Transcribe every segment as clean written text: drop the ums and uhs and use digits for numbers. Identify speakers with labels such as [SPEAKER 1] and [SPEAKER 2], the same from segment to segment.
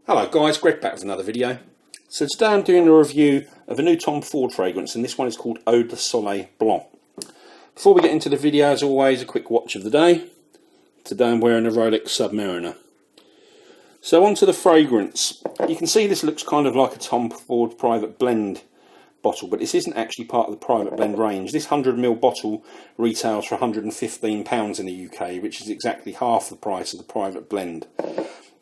[SPEAKER 1] Hello guys, Greg back with another video. So today I'm doing a review of a new Tom Ford fragrance, and this one is called Eau de Soleil Blanc. Before we get into the video, as always, a quick watch of the day. Today I'm wearing a Rolex Submariner. So onto the fragrance. You can see this looks kind of like a Tom Ford private blend bottle, but this isn't actually part of the private blend range. This 100ml bottle retails for £115 in the UK, which is exactly half the price of the private blend.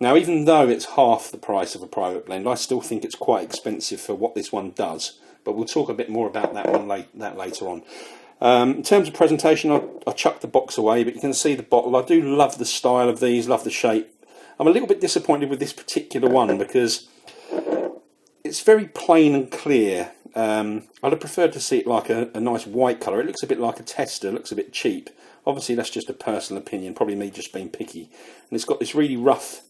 [SPEAKER 1] Now, even though it's half the price of a private blend, I still think it's quite expensive for what this one does. But we'll talk a bit more about that one later on. In terms of presentation, I chucked the box away, but you can see the bottle. I do love the style of these, love the shape. I'm a little bit disappointed with this particular one because it's very plain and clear. I'd have preferred to see it like a nice white colour. It looks a bit like a tester, looks a bit cheap. Obviously, that's just a personal opinion, probably me just being picky. And it's got this really rough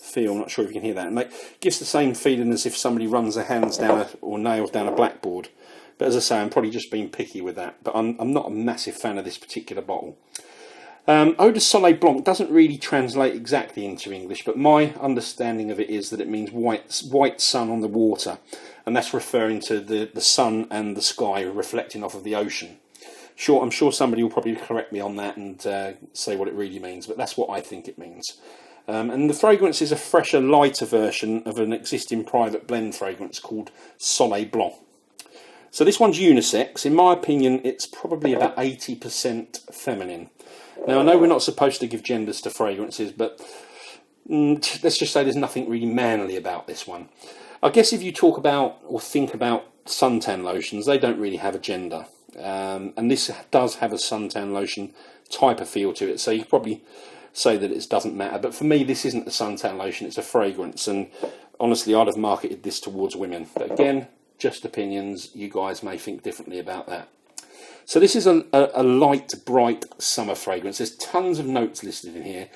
[SPEAKER 1] feel. I'm not sure if you can hear that, and it gives the same feeling as if somebody runs their hands down or nails down a blackboard. But as I say, I'm probably just being picky with that, but I'm not a massive fan of this particular bottle. Eau de Soleil Blanc doesn't really translate exactly into English, but my understanding of it is that it means white sun on the water, and that's referring to the sun and the sky reflecting off of the ocean. I'm sure somebody will probably correct me on that and say what it really means, but that's what I think it means. And the fragrance is a fresher, lighter version of an existing private blend fragrance called Soleil Blanc. So this one's unisex. In my opinion, it's probably about 80% feminine. Now, I know we're not supposed to give genders to fragrances, but let's just say there's nothing really manly about this one. I guess if you talk about or think about suntan lotions, they don't really have a gender. And this does have a suntan lotion type of feel to it, so you probably say that it doesn't matter, but for me this isn't a suntan lotion, it's a fragrance, and honestly I'd have marketed this towards women, but again, just opinions. You guys may think differently about that. So this is a light, bright summer fragrance. There's tons of notes listed in here.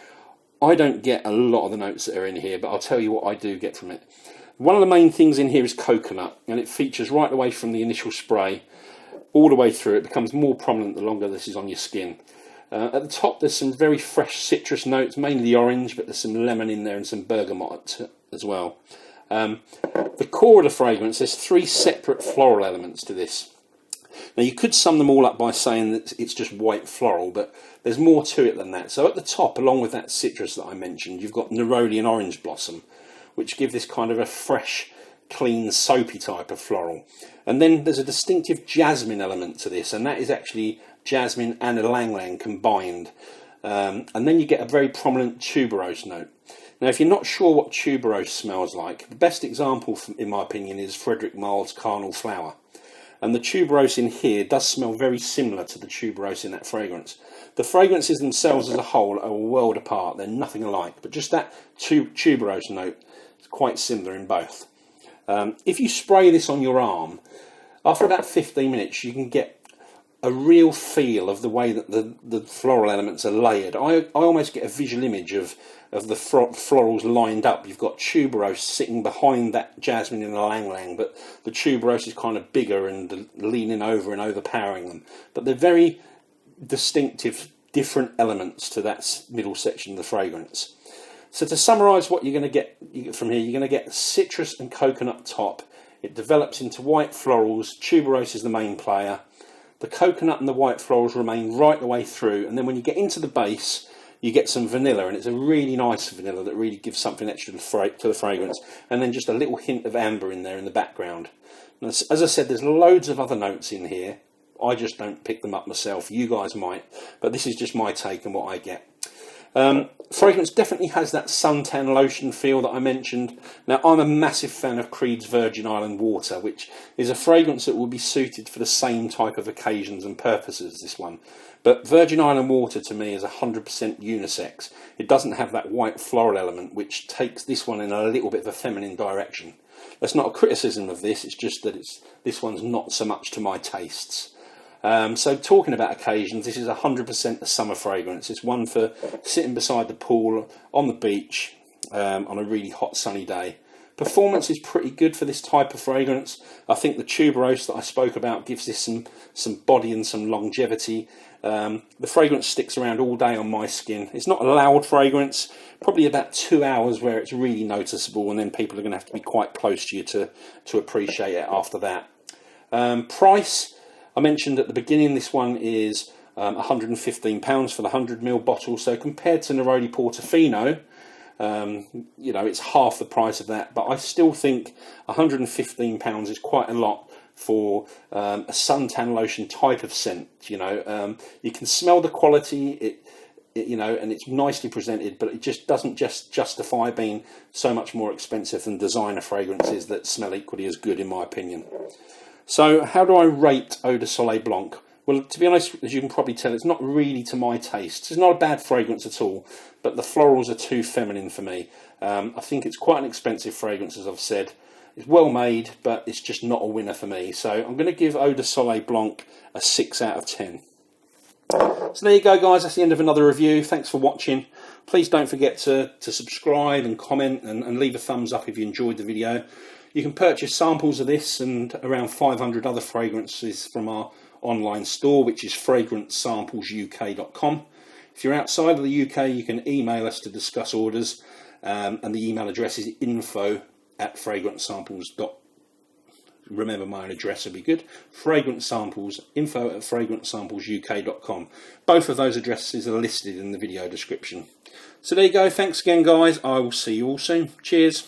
[SPEAKER 1] I don't get a lot of the notes that are in here, but I'll tell you what I do get from it. One of the main things in here is coconut, and it features right away from the initial spray all the way through. It becomes more prominent the longer this is on your skin. At the top there's some very fresh citrus notes, mainly orange, but there's some lemon in there and some bergamot as well. The core of the fragrance, there's 3 separate floral elements to this. Now you could sum them all up by saying that it's just white floral, but there's more to it than that. So at the top, along with that citrus that I mentioned, you've got neroli and orange blossom, which give this kind of a fresh, clean, soapy type of floral. And then there's a distinctive jasmine element to this, and that is actually jasmine and ylang-ylang combined. And then you get a very prominent tuberose note. Now, if you're not sure what tuberose smells like, the best example, in my opinion, is Frederick Marle's Carnal Flower. And the tuberose in here does smell very similar to the tuberose in that fragrance. The fragrances themselves as a whole are a world apart. They're nothing alike, but just that tuberose note is quite similar in both. If you spray this on your arm, after about 15 minutes, you can get a real feel of the way that the floral elements are layered. I almost get a visual image of the florals lined up. You've got tuberose sitting behind that jasmine and ylang-ylang, but the tuberose is kind of bigger and leaning over and overpowering them. But they're very distinctive, different elements to that middle section of the fragrance. So to summarise what you're going to get from here, you're going to get citrus and coconut top. It develops into white florals. Tuberose is the main player. The coconut and the white florals remain right the way through, and then when you get into the base, you get some vanilla, and it's a really nice vanilla that really gives something extra to the fragrance, and then just a little hint of amber in there in the background. And as I said, there's loads of other notes in here. I just don't pick them up myself. You guys might, but this is just my take on what I get. Fragrance definitely has that suntan lotion feel that I mentioned. Now, I'm a massive fan of Creed's Virgin Island Water, which is a fragrance that will be suited for the same type of occasions and purposes as this one. But Virgin Island Water to me is 100% unisex. It doesn't have that white floral element, which takes this one in a little bit of a feminine direction. That's not a criticism of this, it's just that this one's not so much to my tastes. So talking about occasions, this is 100% a summer fragrance. It's one for sitting beside the pool, on the beach, on a really hot sunny day. Performance is pretty good for this type of fragrance. I think the tuberose that I spoke about gives this some body and some longevity. The fragrance sticks around all day on my skin. It's not a loud fragrance, probably about 2 hours where it's really noticeable, and then people are going to have to be quite close to you to appreciate it after that. Price, I mentioned at the beginning, this one is £115 for the 100ml bottle, so compared to Neroli Portofino, you know, it's half the price of that, but I still think £115 is quite a lot for a suntan lotion type of scent. You know, you can smell the quality, you know, and it's nicely presented, but it just doesn't justify being so much more expensive than designer fragrances that smell equally as good, in my opinion. So how do I rate Eau de Soleil Blanc? Well, to be honest, as you can probably tell, it's not really to my taste. It's not a bad fragrance at all, but the florals are too feminine for me. I think it's quite an expensive fragrance, as I've said. It's well made, but it's just not a winner for me. So I'm going to give Eau de Soleil Blanc a 6 out of 10. So there you go, guys. That's the end of another review. Thanks for watching. Please don't forget to subscribe and comment and leave a thumbs up if you enjoyed the video. You can purchase samples of this and around 500 other fragrances from our online store, which is fragrancesamplesuk.com. If you're outside of the UK, you can email us to discuss orders, and the email address is info@fragrancesamples. Remember, my own address would be good. info@fragrancesamplesuk.com. Both of those addresses are listed in the video description. So there you go. Thanks again, guys. I will see you all soon. Cheers.